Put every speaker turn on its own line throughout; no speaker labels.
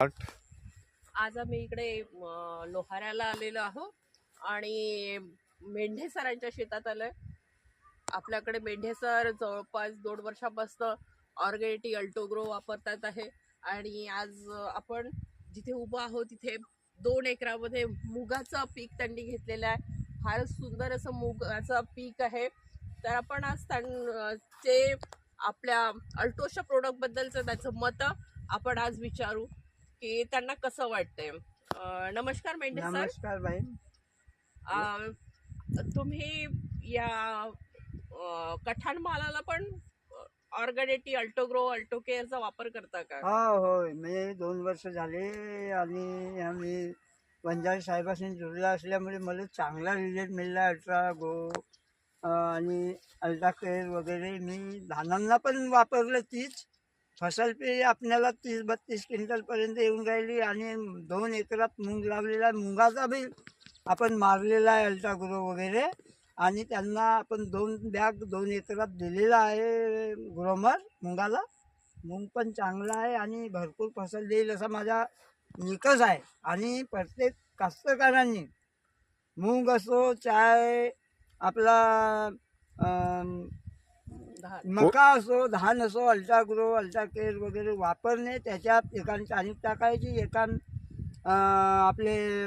आज आम्ही इकडे लोहाऱ्याला आलेलो आहोत आणि मेंढे सरांच्या शेतात आलोय। आपल्याकडे मेंढे सर जवळपास 2 वर्षापासून ऑर्गॅनिक अल्टोग्रो वापरतात आहे आणि आज आपण जिथे उभा आहोत तिथे 2 एकरामध्ये मुगाचं पीक त्यांनी घेतलेलं आहे। फार सुंदर असं मुगाचं पीक आहे। तर आपण आज त्यांचे आपल्या अल्टोच्या प्रोडक्ट बद्दलचं त्याचं मत आपण आज विचारू की त्यांना कसं वाटतंय। नमस्कार मेंढे सर।
नमस्कार बाई।
तुम्ही या कठाण मालाला पण ऑर्गॅनिक अल्टोग्रो अल्टोकेअरचा वापर करता का?
होय, मी 2 वर्ष झाले आणि आम्ही वंजारी साहेबांशी जुळला असल्यामुळे मला चांगला रिझल्ट मिळाला। अल्ट्रा गो आणि अल्ट्रा केअर वगैरे मी धानांना पण वापरलं। तीच फसल पे आपल्याला 30-32 क्विंटलपर्यंत येऊन राहिली आणि 2 एकरात मूग लावलेला आहे। मुगाचा बी आपण मारलेला आहे अल्ट्रा ग्रो वगैरे आणि त्यांना आपण 2 बॅग 2 एकरात दिलेला आहे ग्रोमर मुगाला। मूग पण चांगला आहे आणि भरपूर फसल देईल असा माझा निकष आहे। आणि प्रत्येक कास्तकारांनी मूग असो चाहे आपला मका असो धान असो अल्ट्रा ग्रो अल्ट्रा केअर वगैरे वापरणे। त्याच्यात एकाने चाणीक टाकायची, एकान आपले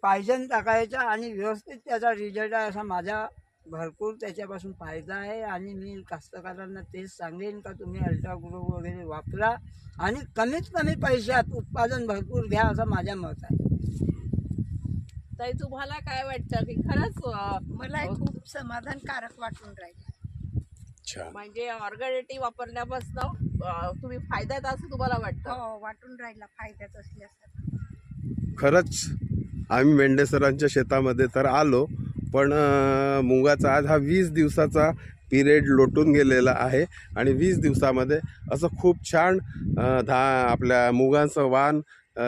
पायजन टाकायचा आणि व्यवस्थित त्याचा रिझल्ट आहे असा माझा भरपूर त्याच्यापासून फायदा आहे। आणि मी कास्तकारांना तेच सांगेन का तुम्ही अल्ट्रा ग्रो वगैरे वापरा आणि कमीत कमी पैशात उत्पादन भरपूर घ्या असं माझ्या मत आहे।
ताई तुम्हाला काय वाटतं की खरंच
मला खूप समाधानकारक वाटून राहिलं।
म्हणजे ऑर्गॅनिक वापरण्यापासून तुम्ही फायद्यात असं तुम्हाला वाटतं?
हो, वाटून राहिला फायद्यात असल्यासारखं।
खरंच आम्ही मेंढे सरांच्या शेतामध्ये तर आलो, पण मुगाचा आज हा 20 दिवसाचा पिरियड लोटून गेलेला आहे आणि 20 दिवसामध्ये असं खूप छान आपल्या मुगांचं वाण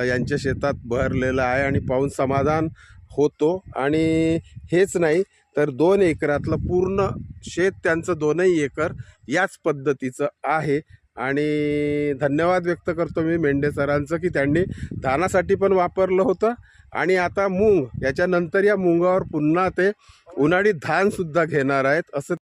यांच्या शेतात भरलेलं आहे आणि पाहून समाधान होतो। आणि हेच नाही तर 2 एकरातलं पूर्ण शेत त्यांचं 2ही एकर याच पद्धतीचं आहे। आणि धन्यवाद व्यक्त करतो मी मेंढे सरांचं की त्यांनी धानासाठी पण वापरलं होतं आणि आता मूग याच्यानंतर या मुगावर पुन्हा ते उन्हाळी धानसुद्धा घेणार आहेत असं